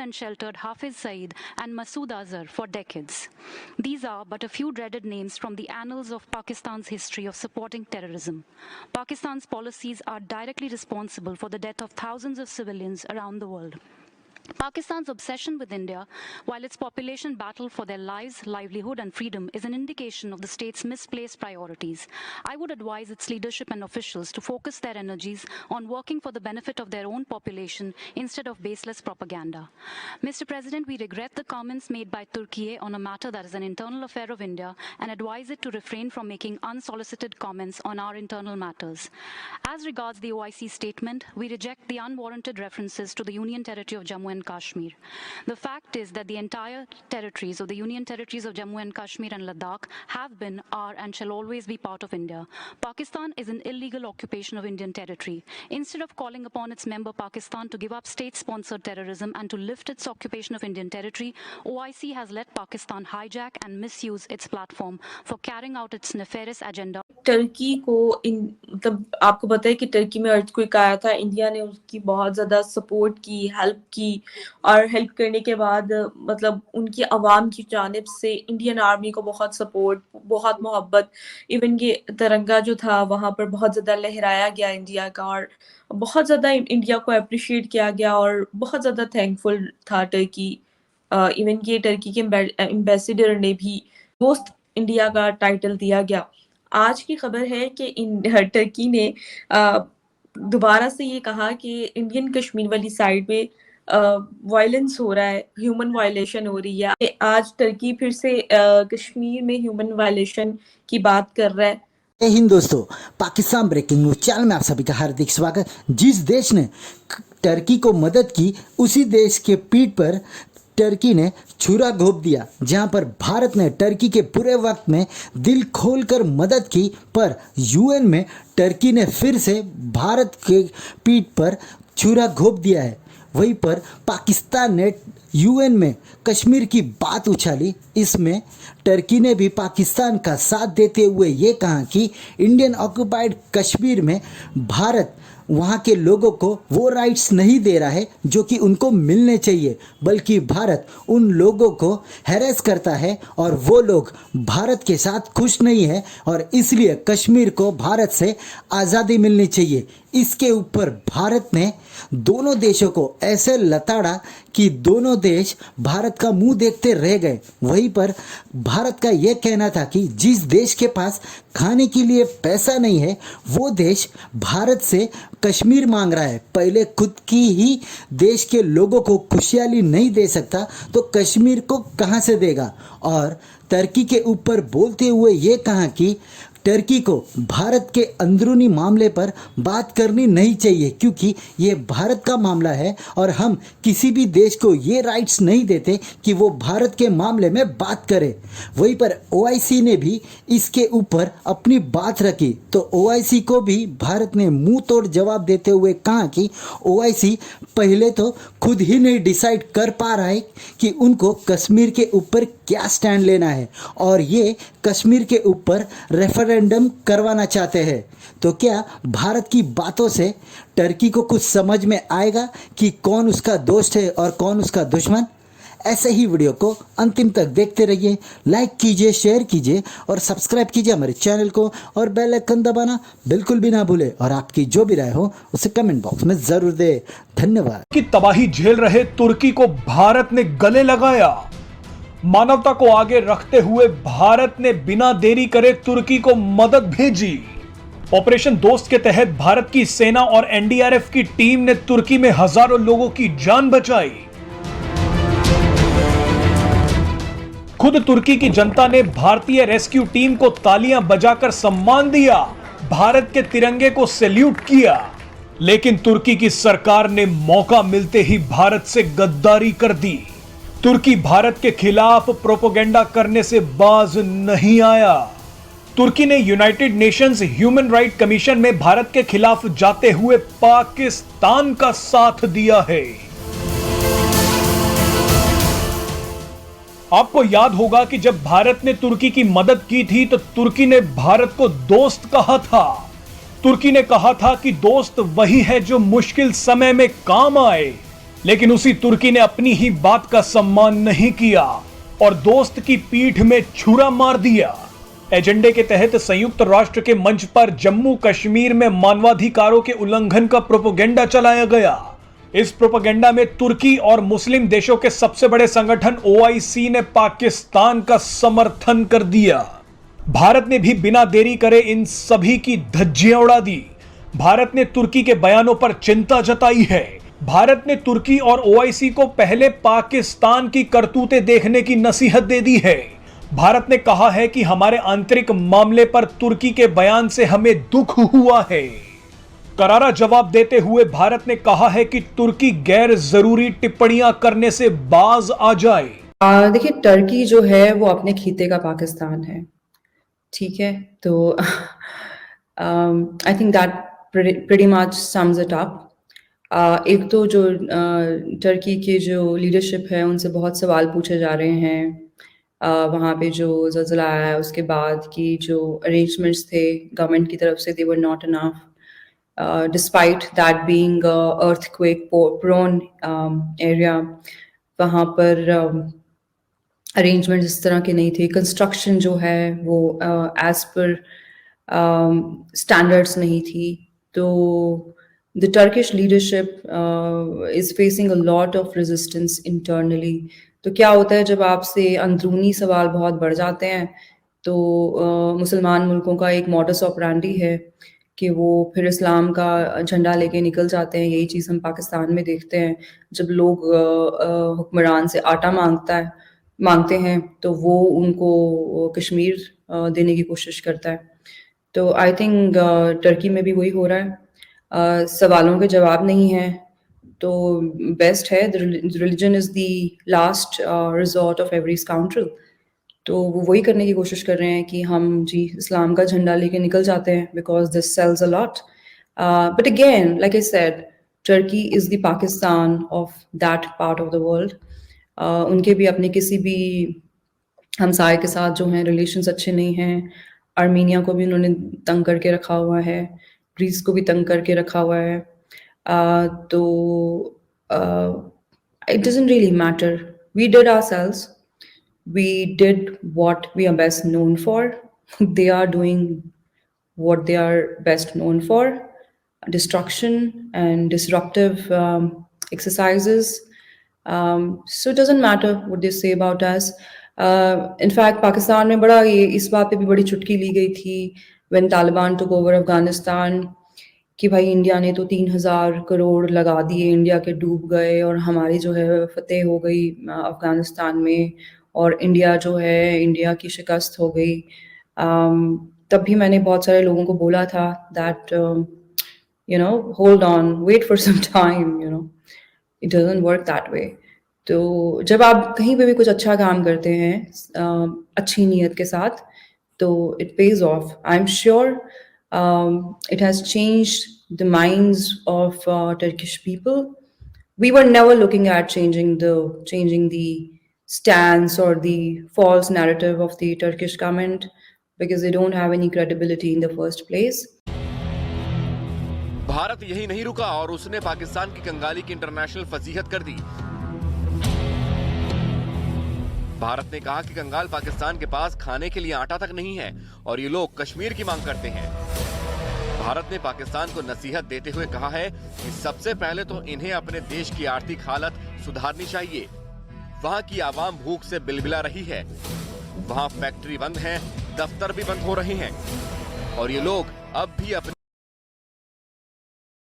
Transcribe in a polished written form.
and sheltered Hafiz Saeed and Masood Azhar for decades. These are but a few dreaded names from the annals of Pakistan's history of supporting terrorism. Pakistan's policies are directly responsible for the death of thousands of civilians around the world. Pakistan's obsession with India, while its population battle for their lives, livelihood and freedom, is an indication of the state's misplaced priorities. I would advise its leadership and officials to focus their energies on working for the benefit of their own population instead of baseless propaganda. Mr. President, we regret the comments made by Turkey on a matter that is an internal affair of India and advise it to refrain from making unsolicited comments on our internal matters. As regards the OIC statement, we reject the unwarranted references to the Union Territory of Jammu and Kashmir. The fact is that the entire territories of the Union Territories of Jammu and Kashmir and Ladakh have been, are and shall always be part of India. Pakistan is an illegal occupation of Indian territory. Instead of calling upon its member Pakistan to give up state-sponsored terrorism and to lift its occupation of Indian territory, OIC has let Pakistan hijack and misuse its platform for carrying out its nefarious agenda. Turkey को मतलब आपको पता है कि Turkey में earthquake आया था, India ने उसकी बहुत ज़्यादा सपोर्ट की, हेल्प की, और हेल्प करने के बाद मतलब उनकी आवाम की जानिब से इंडियन आर्मी को बहुत सपोर्ट, बहुत मोहब्बत, इवन ये तिरंगा जो था वहाँ पर बहुत ज़्यादा लहराया गया इंडिया का, और बहुत ज़्यादा इंडिया को अप्रिशिएट किया गया और बहुत ज़्यादा थैंकफुल था टर्की। इवन ये टर्की के एम्बेसडर ने भी दोस्त इंडिया का टाइटल दिया गया। आज की खबर है कि टर्की ने दोबारा से ये कहा कि इंडियन कश्मीर वाली साइड में वायलेंस हो रहा है, ह्यूमन वायलेशन हो रही है। आज टर्की फिर से कश्मीर में ह्यूमन वायलेशन की बात कर रहा है। जय हिंद दोस्तों, पाकिस्तान ब्रेकिंग न्यूज चैनल में आप सभी का हार्दिक स्वागत। जिस देश ने टर्की को मदद की, उसी देश के पीठ पर टर्की ने छुरा घोंप दिया। जहां पर भारत ने टर्की के बुरे वक्त में दिल खोलकर मदद की, पर यूएन में टर्की ने फिर से भारत के पीठ पर छुरा घोंप दिया है। वहीं पर पाकिस्तान ने यूएन में कश्मीर की बात उछाली। इसमें टर्की ने भी पाकिस्तान का साथ देते हुए ये कहा कि इंडियन ऑक्युपाइड कश्मीर में भारत वहाँ के लोगों को वो राइट्स नहीं दे रहा है जो कि उनको मिलने चाहिए, बल्कि भारत उन लोगों को हैरेस करता है और वो लोग भारत के साथ खुश नहीं है, और इसलिए कश्मीर को भारत से आज़ादी मिलनी चाहिए। इसके ऊपर भारत ने दोनों देशों को ऐसे लताड़ा कि दोनों देश भारत का मुंह देखते रह गए। वहीं पर भारत का यह कहना था कि जिस देश के पास खाने के लिए पैसा नहीं है, वो देश भारत से कश्मीर मांग रहा है। पहले खुद की ही देश के लोगों को खुशहाली नहीं दे सकता तो कश्मीर को कहाँ से देगा। और टर्की के ऊपर बोलते हुए ये कहा कि टर्की को भारत के अंदरूनी मामले पर बात करनी नहीं चाहिए, क्योंकि ये भारत का मामला है और हम किसी भी देश को ये राइट्स नहीं देते कि वो भारत के मामले में बात करे। वहीं पर ओआईसी ने भी इसके ऊपर अपनी बात रखी, तो ओआईसी को भी भारत ने मुंह तोड़ जवाब देते हुए कहा कि ओआईसी पहले तो खुद ही नहीं डिसाइड कर पा रहा है कि उनको कश्मीर के ऊपर क्या स्टैंड लेना है, और ये कश्मीर के ऊपर रेफरेंडम करवाना चाहते हैं। तो क्या भारत की बातों से टर्की को कुछ समझ में आएगा कि कौन उसका दोस्त है और कौन उसका दुश्मन? ऐसे ही वीडियो को अंतिम तक देखते रहिए। लाइक कीजिए, शेयर कीजिए और सब्सक्राइब कीजिए हमारे चैनल को, और बेल आइकन दबाना बिल्कुल भी ना भूले, और आपकी जो भी राय हो उसे कमेंट बॉक्स में जरूर दे। धन्यवाद। की तबाही झेल रहे तुर्की को भारत ने गले लगाया। मानवता को आगे रखते हुए भारत ने बिना देरी करे तुर्की को मदद भेजी। ऑपरेशन दोस्त के तहत भारत की सेना और एनडीआरएफ की टीम ने तुर्की में हजारों लोगों की जान बचाई। खुद तुर्की की जनता ने भारतीय रेस्क्यू टीम को तालियां बजाकर सम्मान दिया, भारत के तिरंगे को सैल्यूट किया। लेकिन तुर्की की सरकार ने मौका मिलते ही भारत से गद्दारी कर दी। तुर्की भारत के खिलाफ प्रोपेगेंडा करने से बाज नहीं आया। तुर्की ने United Nations human right commission में भारत के खिलाफ जाते हुए पाकिस्तान का साथ दिया है। आपको याद होगा कि जब भारत ने तुर्की की मदद की थी तो तुर्की ने भारत को दोस्त कहा था। तुर्की ने कहा था कि दोस्त वही है जो मुश्किल समय में काम आए। लेकिन उसी तुर्की ने अपनी ही बात का सम्मान नहीं किया और दोस्त की पीठ में छुरा मार दिया। एजेंडे के तहत संयुक्त राष्ट्र के मंच पर जम्मू कश्मीर में मानवाधिकारों के उल्लंघन का प्रोपेगेंडा चलाया गया। इस प्रोपेगेंडा में तुर्की और मुस्लिम देशों के सबसे बड़े संगठन OIC ने पाकिस्तान का समर्थन कर दिया। भारत ने भी बिना देरी करे इन सभी की धज्जियां उड़ा दी। भारत ने तुर्की के बयानों पर चिंता जताई है। भारत ने तुर्की और OIC को पहले पाकिस्तान की करतूतें देखने की नसीहत दे दी है। भारत ने कहा है कि हमारे आंतरिक मामले पर तुर्की के बयान से हमें दुख हुआ है। करारा जवाब देते हुए भारत ने कहा है कि तुर्की गैर जरूरी टिप्पणियां करने से बाज आ जाए। देखिए, टर्की जो है वो अपने खीते का पाकिस्तान है, ठीक है। तो I think that pretty much sums it up. एक तो जो टर्की के जो लीडरशिप है उनसे बहुत सवाल पूछे जा रहे हैं। वहाँ पे जो ज़लज़ला आया है उसके बाद की जो अरेंजमेंट्स थे गवर्नमेंट की तरफ से, they were not enough despite that being earthquake prone area. वहाँ पर अरेंजमेंट इस तरह के नहीं थे। कंस्ट्रक्शन जो है वो एज पर स्टैंडर्ड्स नहीं थी। तो the Turkish leadership is facing a lot of resistance internally. तो क्या होता है जब आपसे अंदरूनी सवाल बहुत बढ़ जाते हैं तो मुसलमान मुल्कों का एक मॉडस ऑपरेंडी है कि वो फिर इस्लाम का झंडा लेके निकल जाते हैं। यही चीज़ हम पाकिस्तान में देखते हैं। जब लोग हुक्मरान से आटा मांगते हैं तो वो उनको कश्मीर देने की कोशिश करता है। तो आई थिंक टर्की में भी वही हो रहा है। सवालों के जवाब नहीं है तो बेस्ट है, religion is the last resort of every scoundrel. तो वो वही करने की कोशिश कर रहे हैं कि हम जी इस्लाम का झंडा लेके निकल जाते हैं because this sells a lot. But again like I said, Turkey is the Pakistan of that part of the world. उनके भी अपने किसी भी हमसाये के साथ जो हैं रिलेशंस अच्छे नहीं हैं। आर्मीनिया को भी उन्होंने तंग करके रखा हुआ है, ग्रीस को भी तंग करके रखा हुआ है। तो it doesn't really matter. We did ourselves. We did what we are best known for. They are doing what they are best known for: destruction and disruptive exercises. So it doesn't matter what they say about us. In fact, Pakistan में बड़ा ये इस बात पे भी बड़ी चुटकी ली गई थी when Taliban took over Afghanistan कि भाई इंडिया ने तो 3000 करोड़ लगा दिए, इंडिया के डूब गए और हमारी जो है फतेह हो गई अफगानिस्तान में, और इंडिया जो है इंडिया की शिकस्त हो गई। तब भी मैंने बहुत सारे लोगों को बोला था that you know hold on, wait for some time, you know it doesn't work that way. तो जब आप कहीं पे भी कुछ अच्छा काम करते हैं अच्छी नीयत के साथ तो it pays of. I am sure it has changed the minds of Turkish people. We were never looking at changing the stance or the false narrative of the Turkish government because they don't have any credibility in the first place. Bharat यही नहीं रुका और उसने पाकिस्तान की कंगाली की international फजीहत कर दी। भारत ने कहा कि कंगाल पाकिस्तान के पास खाने के लिए आटा तक नहीं है और ये लोग कश्मीर की मांग करते हैं। भारत ने पाकिस्तान को नसीहत देते हुए कहा है कि सबसे पहले तो इन्हें अपने देश की आर्थिक हालत सुधारनी चाहिए। वहाँ की आवाम भूख से बिलबिला रही है, वहाँ फैक्ट्री बंद है, दफ्तर भी बंद हो रहे हैं और ये लोग अब भी अपने